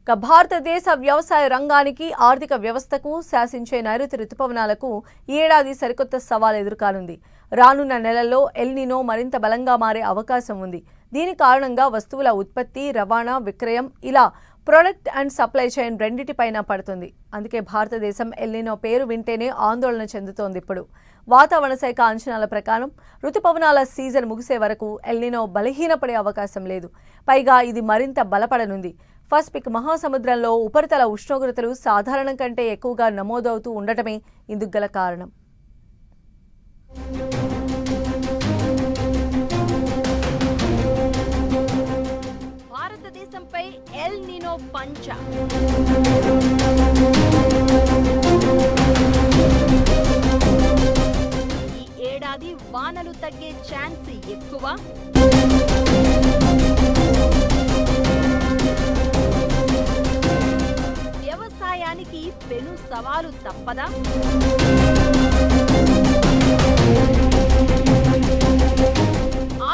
భారతదేశ వ్యవసాయ రంగానికి ఆర్థిక వ్యవస్థకు శాసించే నైరుతి రుతుపవనాలకు ఈ ఏడాది సరికొత్త సవాల్ ఎదుర్కానుంది. రానున్న నెలల్లో ఎల్ నినో మరింత బలంగా మారే అవకాశం ఉంది. దీని కారణంగా వస్తువుల ఉత్పత్తి, రవాణా, విక్రయం ఇలా ప్రొడక్ట్ అండ్ సప్లై చైన్ రెండింటిపైన పడుతుంది. అందుకే భారతదేశం ఎల్ నినో పేరు వింటేనే ఆందోళన చెందుతోంది. ఇప్పుడు వాతావరణ శాఖ అంచనాల ప్రకారం రుతుపవనాల సీజన్ ముగిసే వరకు ఎల్ నినో బలహీనపడే అవకాశం లేదు. పైగా ఇది మరింత బలపడనుంది. పసిఫిక్ మహాసముద్రంలో ఉపరితల ఉష్ణోగ్రతలు సాధారణం కంటే ఎక్కువగా నమోదవుతూ ఉండటమే ఇందుకు గల కారణం. భారతదేశంపై ఎల్ నినో పంచ. ఈ ఏడాది వానలు తగ్గే ఛాన్స్ ఎక్కువ. వ్యవసాయానికి పెను సవాలు తప్పదా?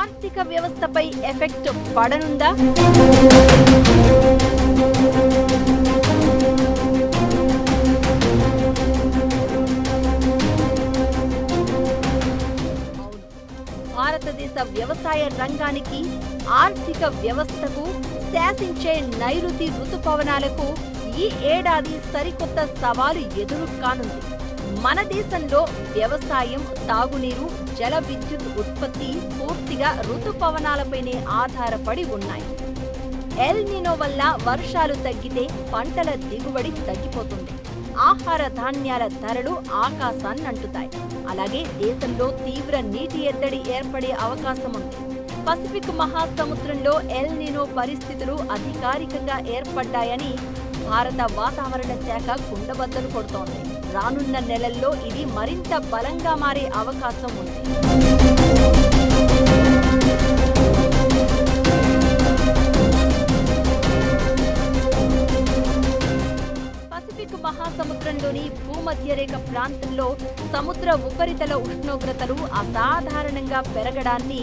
ఆర్థిక వ్యవస్థపై ఎఫెక్ట్ పడనుందా? భారతదేశ వ్యవసాయ రంగానికి, ఆర్థిక వ్యవస్థకు శాసించే నైరుతి రుతుపవనాలకు ఈ ఏడాది సరికొత్త సవాలు ఎదురు కానుంది. మన దేశంలో వ్యవసాయం, తాగునీరు, జల విద్యుత్ ఉత్పత్తి పూర్తిగా రుతుపవనాలపైనే ఆధారపడి ఉన్నాయి. ఎల్ నినో వల్ల వర్షాలు తగ్గితే పంటల దిగుబడి తగ్గిపోతుంది. ఆహార ధాన్యాల ధరలు ఆకాశాన్ని అంటుతాయి. అలాగే దేశంలో తీవ్ర నీటి ఎద్దడి ఏర్పడే అవకాశం ఉంది. పసిఫిక్ మహాసముద్రంలో ఎల్ నినో పరిస్థితులు అధికారికంగా ఏర్పడ్డాయని భారత వాతావరణ శాఖ కుండబద్దలు కొడుతోంది. రానున్న నెలల్లో ఇది మరింత బలంగా మారే అవకాశం ఉంది. పసిఫిక్ మహాసముద్రంలోని భూమధ్యరేఖ ప్రాంతంలో సముద్ర ఉపరితల ఉష్ణోగ్రతలు అసాధారణంగా పెరగడాన్ని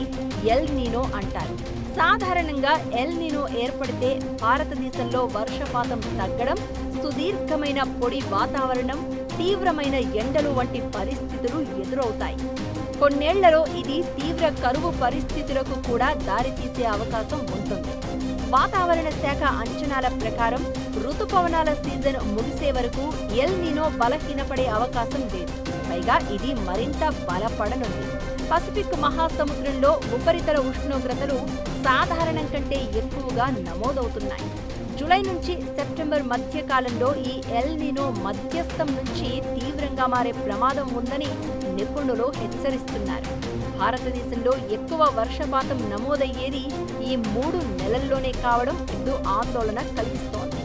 ఎల్ నినో అంటారు. సాధారణంగా ఎల్ నినో ఏర్పడితే భారతదేశంలో వర్షపాతం తగ్గడం, సుదీర్ఘమైన పొడి వాతావరణం, తీవ్రమైన ఎండలు వంటి పరిస్థితులు ఎదురవుతాయి. కొన్నేళ్లలో ఇది తీవ్ర కరువు పరిస్థితులకు కూడా దారితీసే అవకాశం ఉంటుంది. వాతావరణ శాఖ అంచనాల ప్రకారం రుతుపవనాల సీజన్ ముగిసే వరకు ఎల్ నినో బలహీనపడే అవకాశం లేదు. పైగా ఇది మరింత బలపడనుంది. పసిఫిక్ మహాసముద్రంలో ఉపరితల ఉష్ణోగ్రతలు సాధారణం కంటే ఎక్కువగా నమోదవుతున్నాయి. జూలై నుంచి సెప్టెంబర్ మధ్య కాలంలో ఈ ఎల్ నినో మధ్యస్థం నుంచి తీవ్రంగా మారే ప్రమాదం ఉందని నిపుణులు హెచ్చరిస్తున్నారు. భారతదేశంలో ఎక్కువ వర్షపాతం నమోదయ్యేది ఈ 3 నెలల్లోనే కావడం ఇప్పుడు ఆందోళన కలిగిస్తోంది.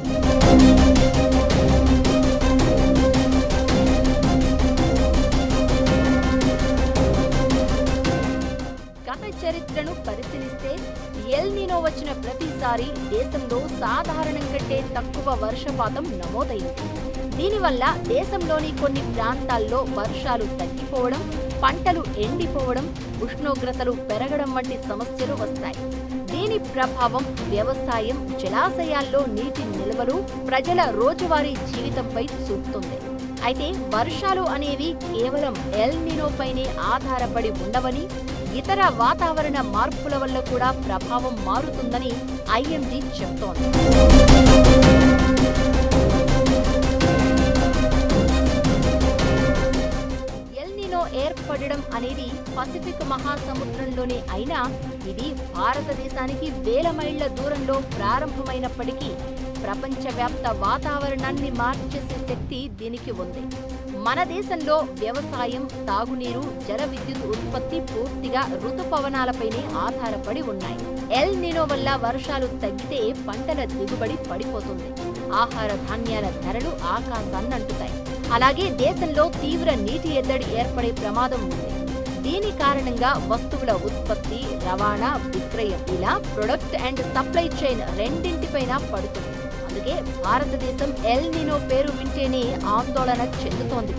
గత చరిత్రను పరిశీలిస్తే ఎల్ నినో వచ్చిన ప్రతిసారి దేశంలో సాధారణం కంటే తక్కువ వర్షపాతం నమోదైంది. దీనివల్ల దేశంలోని కొన్ని ప్రాంతాల్లో వర్షాలు తగ్గిపోవడం, పంటలు ఎండిపోవడం, ఉష్ణోగ్రతలు పెరగడం వంటి సమస్యలు వస్తాయి. దీని ప్రభావం వ్యవసాయం, జలాశయాల్లో నీటి నిల్వలు, ప్రజల రోజువారీ జీవితంపై చూపుతుంది. అయితే వర్షాలు అనేవి కేవలం ఎల్ నినో పైనే ఆధారపడి ఉండవని, ఇతర వాతావరణ మార్పుల వల్ల కూడా ప్రభావం మారుతుందని ఐఎండీ చెబుతోంది. ఎల్ నినో ఏర్పడడం అనేది పసిఫిక్ మహాసముద్రంలోనే అయినా ఇది భారతదేశానికి వేల మైళ్ల దూరంలో ప్రారంభమైనప్పటికీ ప్రపంచవ్యాప్త వాతావరణాన్ని మార్చేసే శక్తి దీనికి ఉంది. మన దేశంలో వ్యవసాయం, తాగునీరు, జల విద్యుత్ ఉత్పత్తి పూర్తిగా రుతుపవనాలపైనే ఆధారపడి ఉన్నాయి. ఎల్ నినో వల్ల వర్షాలు తగ్గితే పంటల దిగుబడి పడిపోతుంది. ఆహార ధాన్యాల ధరలు ఆకాశాన్ని అంటుతాయి. అలాగే దేశంలో తీవ్ర నీటి ఎద్దడి ఏర్పడే ప్రమాదం ఉంది. దీని కారణంగా వస్తువుల ఉత్పత్తి, రవాణా, విక్రయం ఇలా ప్రొడక్ట్ అండ్ సప్లై చైన్ రెండింటిపైన పడుతుంది. అందుకే భారతదేశం ఎల్ నినో పేరు వింటేనే ఆందోళన చెందుతోంది.